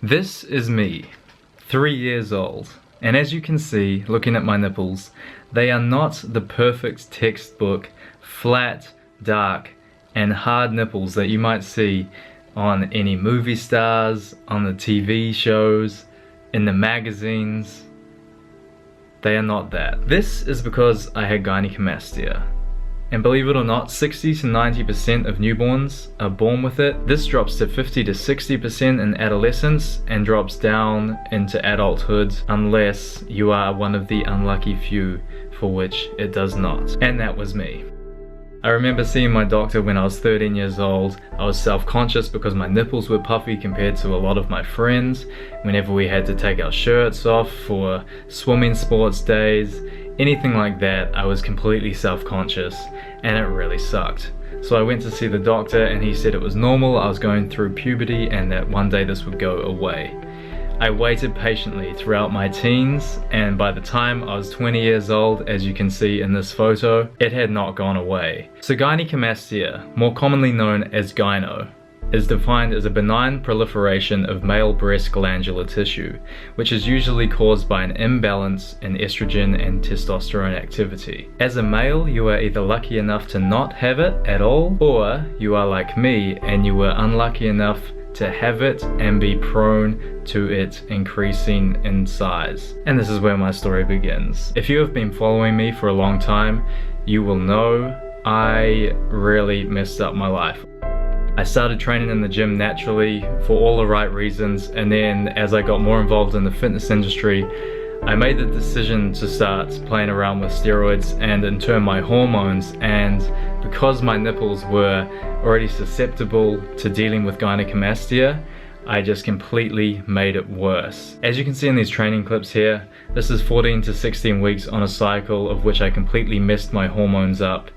This is me, 3 years old, and as you can see, looking at my nipples, they are not the perfect textbook, flat, dark, and hard nipples that you might see on any movie stars, on the TV shows, in the magazines. They are not that. This is because I had gynecomastia. And believe it or not, 60 to 90% of newborns are born with it. This drops to 50 to 60% in adolescence and drops down into adulthood unless you are one of the unlucky few for which it does not. And that was me. I remember seeing my doctor when I was 13 years old. I was self-conscious because my nipples were puffy compared to a lot of my friends. Whenever we had to take our shirts off for swimming sports days, anything like that, I was completely self-conscious and it really sucked. So I went to see the doctor and he said it was normal, I was going through puberty and that one day this would go away. I waited patiently throughout my teens, and by the time I was 20 years old, as you can see in this photo, it had not gone away. So gynecomastia, more commonly known as gyno, is defined as a benign proliferation of male breast glandular tissue, which is usually caused by an imbalance in estrogen and testosterone activity. As a male, you are either lucky enough to not have it at all, or you are like me and you were unlucky enough to have it and be prone to it increasing in size. And this is where my story begins. If you have been following me for a long time, you will know I really messed up my life. I started training in the gym naturally for all the right reasons, and then as I got more involved in the fitness industry, I made the decision to start playing around with steroids and in turn my hormones, and because my nipples were already susceptible to dealing with gynecomastia, I just completely made it worse. As you can see in these training clips here, this is 14 to 16 weeks on a cycle of which I completely messed my hormones up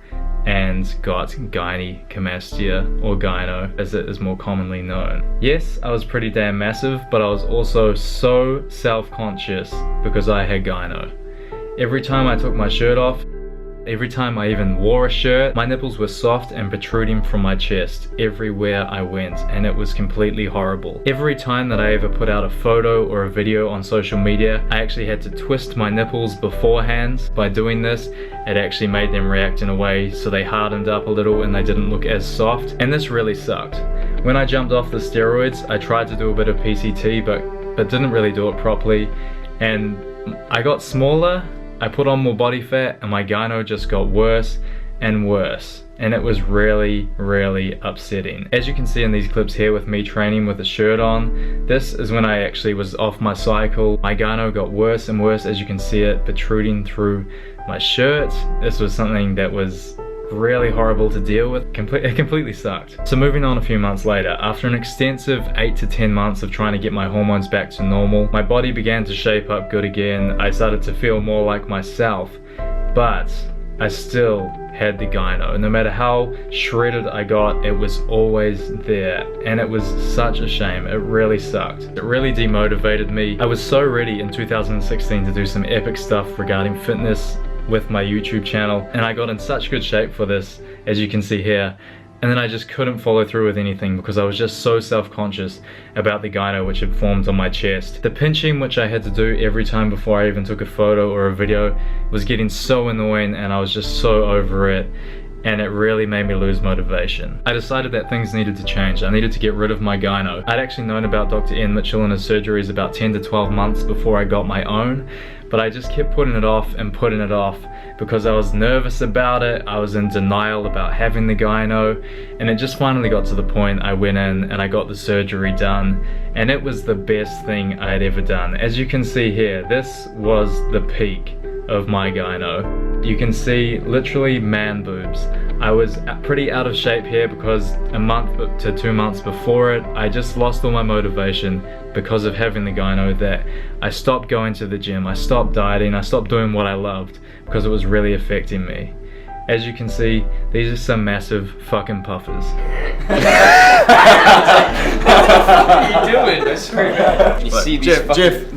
and got gynecomastia, or gyno as it is more commonly known. Yes, I was pretty damn massive, but I was also so self-conscious because I had gyno. Every time I took my shirt off, every time I even wore a shirt, my nipples were soft and protruding from my chest everywhere I went, and it was completely horrible. Every time that I ever put out a photo or a video on social media, I actually had to twist my nipples beforehand. By doing this, it actually made them react in a way so they hardened up a little and they didn't look as soft, and this really sucked. When I jumped off the steroids, I tried to do a bit of PCT but didn't really do it properly, and I got smaller. I put on more body fat and my gyno just got worse and worse, and it was really, really upsetting. As you can see in these clips here with me training with a shirt on, this is when I actually was off my cycle. My gyno got worse and worse, as you can see it protruding through my shirt. This was something that was really horrible to deal with. It completely sucked. So moving on a few months later, after an extensive 8 to 10 months of trying to get my hormones back to normal, my body began to shape up good again. I started to feel more like myself, but I still had the gyno. No matter how shredded I got, it was always there, and it was such a shame. It really sucked. It really demotivated me. I was so ready in 2016 to do some epic stuff regarding fitness with my YouTube channel, and I got in such good shape for this, as you can see here, and then I just couldn't follow through with anything because I was just so self-conscious about the gyno which had formed on my chest. The pinching which I had to do every time before I even took a photo or a video was getting so annoying, and I was just so over it, and it really made me lose motivation. I decided that things needed to change. I needed to get rid of my gyno. I'd actually known about Dr. Ian Mitchell and his surgeries about 10 to 12 months before I got my own, but I just kept putting it off and putting it off because I was nervous about it. I was in denial about having the gyno, and it just finally got to the point I went in and I got the surgery done, and it was the best thing I had ever done. As you can see here, this was the peak of my gyno. You can see literally man boobs. I was pretty out of shape here because a month to 2 months before it, I just lost all my motivation because of having the gyno, that I stopped going to the gym, I stopped dieting, I stopped doing what I loved because it was really affecting me. As you can see, these are some massive fucking puffers. What are you doing? I swear. You see these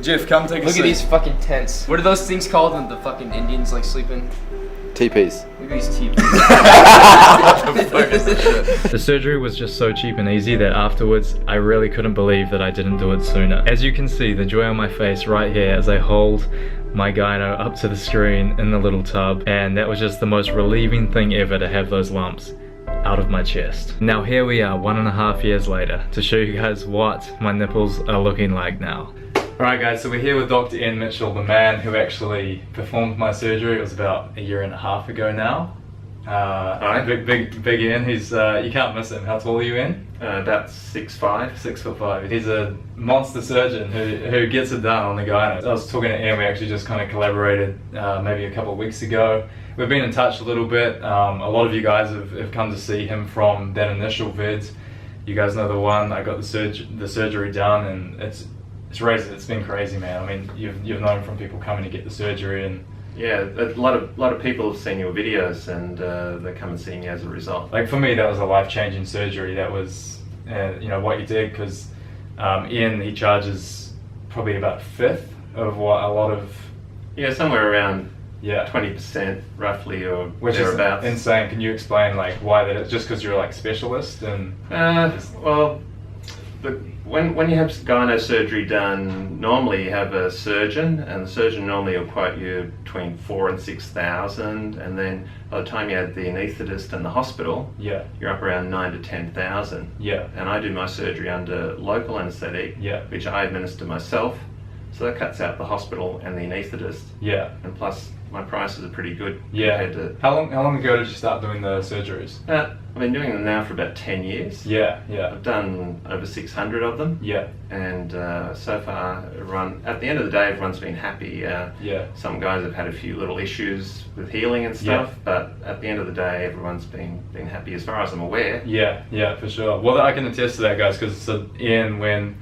Jeff, come take a seat. Look at these fucking tents. What are those things called that the fucking Indians like sleep in? TPs. Look at these TPs. The surgery was just so cheap and easy that afterwards I really couldn't believe that I didn't do it sooner. As you can see, the joy on my face right here as I hold my gyno up to the screen in the little tub, and that was just the most relieving thing ever to have those lumps out of my chest. Now here we are 1.5 years later to show you guys what my nipples are looking like now. Alright guys, so we're here with Dr. Ian Mitchell, the man who actually performed my surgery. It was about 1.5 years ago now. Big Ian, he's you can't miss him. How tall are you, Ian? About 6'5". 6'5". He's a monster surgeon who gets it done on the gyno. I was talking to Ian, we actually just kind of collaborated maybe a couple of weeks ago. We've been in touch a little bit. A lot of you guys have come to see him from that initial vid. You guys know the one. I got the surgery done, and it's been crazy, man. I mean, you've known from people coming to get the surgery, and yeah, a lot of people have seen your videos, and they come and see you as a result. like for me, that was a life-changing surgery. That was you know what you did, because Ian, he charges probably about a fifth of what a lot of Somewhere around 20% roughly, or which thereabouts. is insane. Can you explain like why that is? Just because you're like specialist and well, when you have gyno surgery done, normally you have a surgeon, and the surgeon normally will quote you between 4,000 and 6,000, and then by the time you add the anaesthetist and the hospital, you're up around 9,000 to 10,000. And I do my surgery under local anaesthetic, which I administer myself, so that cuts out the hospital and the anaesthetist. And plus, my prices are pretty good compared to. How long ago did you start doing the surgeries? I've been doing them now for about 10 years. I've done over 600 of them. And so far, at the end of the day, everyone's been happy. Some guys have had a few little issues with healing and stuff, but at the end of the day, everyone's been happy as far as I'm aware. Yeah, for sure. Well, I can attest to that, guys, because Ian, when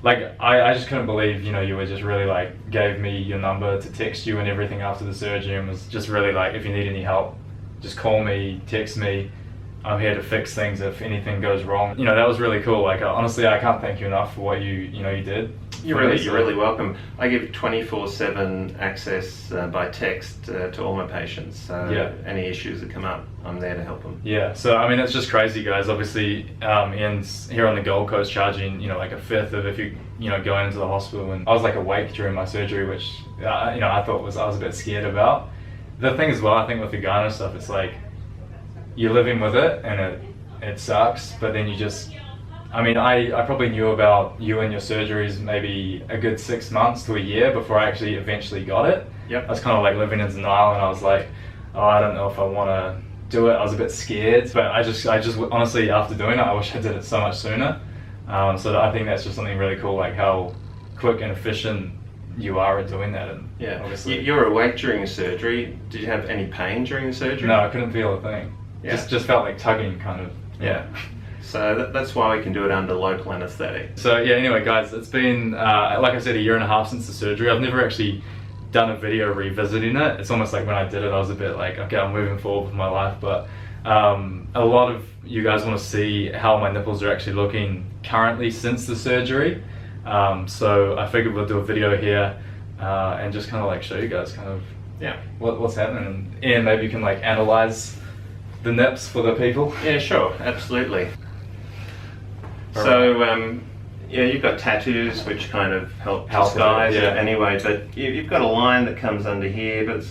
like I just couldn't believe, you know, you were just really like gave me your number to text you and everything after the surgery, and was just really like, if you need any help, just call me, text me. I'm here to fix things if anything goes wrong. You know, that was really cool. Like honestly, I can't thank you enough for what you did. You're really welcome. I give 24/7 access by text to all my patients. So any issues that come up, I'm there to help them. So I mean, it's just crazy, guys. Obviously, Ian's here on the Gold Coast charging, you know, like a fifth of if you going into the hospital. And I was like awake during my surgery, which you know, I thought I was a bit scared about. The thing as well, I think with the gyno stuff, it's like you're living with it, and it sucks. But then you just, I mean, I probably knew about you and your surgeries maybe a good 6 months to a year before I actually eventually got it. I was kind of like living in denial, and I was like, oh, I don't know if I want to do it. I was a bit scared, but I just honestly, after doing it, I wish I did it so much sooner. So I think that's just something really cool, like how quick and efficient you are at doing that. And obviously, you were awake during the surgery. Did you have any pain during the surgery? No, I couldn't feel a thing. Just felt like tugging, kind of. So that's why we can do it under local anaesthetic. So anyway, guys, it's been like I said, 1.5 years since the surgery. I've never actually done a video revisiting it. It's almost like when I did it, I was a bit like, okay, I'm moving forward with my life. But a lot of you guys want to see how my nipples are actually looking currently since the surgery. So I figured we'll do a video here and just kind of like show you guys kind of what's happening. And maybe you can like analyze the nips for the people. Yeah, sure, absolutely. So you've got tattoos which kind of help disguise it anyway, but you've got a line that comes under here, but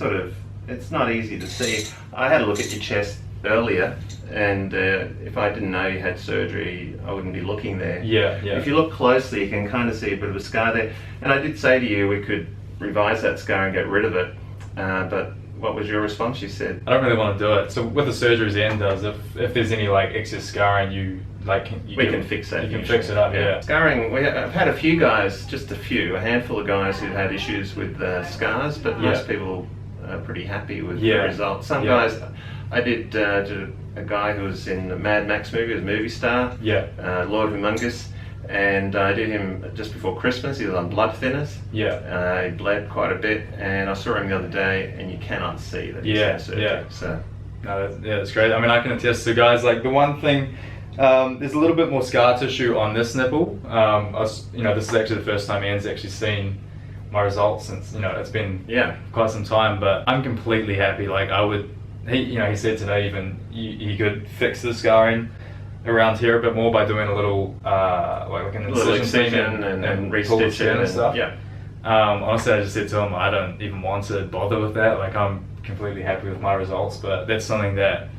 it's not easy to see. I had a look at your chest earlier, and if I didn't know you had surgery, I wouldn't be looking there. If you look closely, you can kind of see a bit of a scar there, and I did say to you we could revise that scar and get rid of it, but what was your response? You said, I don't really want to do it. So with the surgeries Ian does, if there's any like excess scarring, we can fix that. You can fix it up, Scarring, I've had a few guys, a handful of guys who've had issues with scars, but most people are pretty happy with the results. Some guys, I did a guy who was in the Mad Max movie, was a movie star, Lord Humongous, and I did him just before Christmas. He was on blood thinners. He bled quite a bit, and I saw him the other day, and you cannot see that he's had surgery. So no, that's great. I mean, I can attest to guys, like the one thing, there's a little bit more scar tissue on this nipple. This is actually the first time Ian's actually seen my results since, it's been quite some time, but I'm completely happy. Like I would he said today even he could fix the scarring around here a bit more by doing a little like an incision and pull the skin and stuff. Yeah. Honestly, I just said to him, I don't even want to bother with that. Like, I'm completely happy with my results, but that's something that,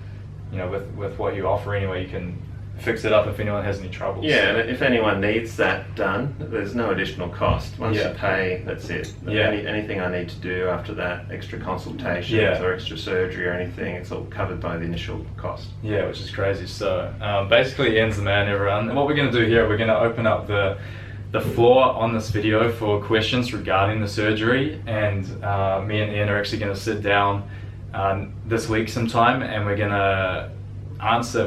with what you offer anyway, you can fix it up if anyone has any troubles. Yeah, and if anyone needs that done, there's no additional cost. Once you pay, that's it. Yeah. Anything I need to do after that, extra consultations or extra surgery or anything, it's all covered by the initial cost. Yeah, which is crazy. So basically, Ian's the man, everyone. And what we're going to do here, we're going to open up the floor on this video for questions regarding the surgery, and me and Ian are actually going to sit down this week sometime, and we're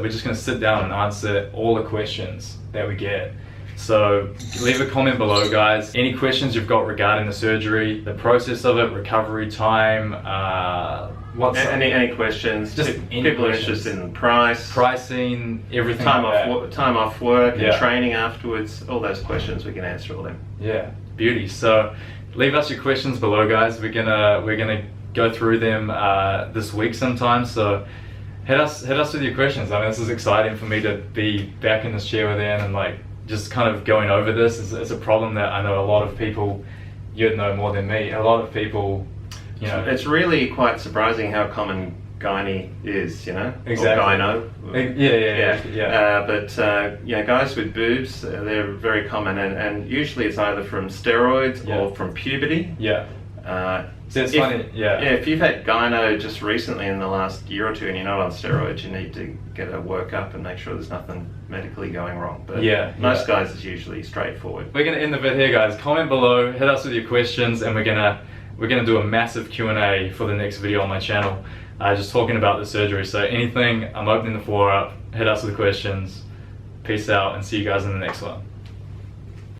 just going to sit down and answer all the questions that we get. So leave a comment below, guys. Any questions you've got regarding the surgery, the process of it, recovery time, any questions, just people are interested in pricing, everything, time like off work, and training afterwards, all those questions, we can answer all them. Yeah, beauty. So leave us your questions below, guys. We're gonna go through them this week sometime, so hit us with your questions. I mean, this is exciting for me to be back in this chair with Ian and like just kind of going over this. It's a problem that I know a lot of people, you'd know more than me, a lot of people, It's really quite surprising how common gynae is, Exactly. Or gyno. Yeah. But guys with boobs, they're very common, and usually it's either from steroids or from puberty. Yeah. So it's funny, if you've had gyno just recently in the last year or two and you're not on steroids, you need to get a workup and make sure there's nothing medically going wrong. But most guys, it's usually straightforward. We're going to end the vid here, guys. Comment below, hit us with your questions, and we're gonna do a massive Q&A for the next video on my channel, just talking about the surgery. So anything, I'm opening the floor up, hit us with questions. Peace out, and see you guys in the next one.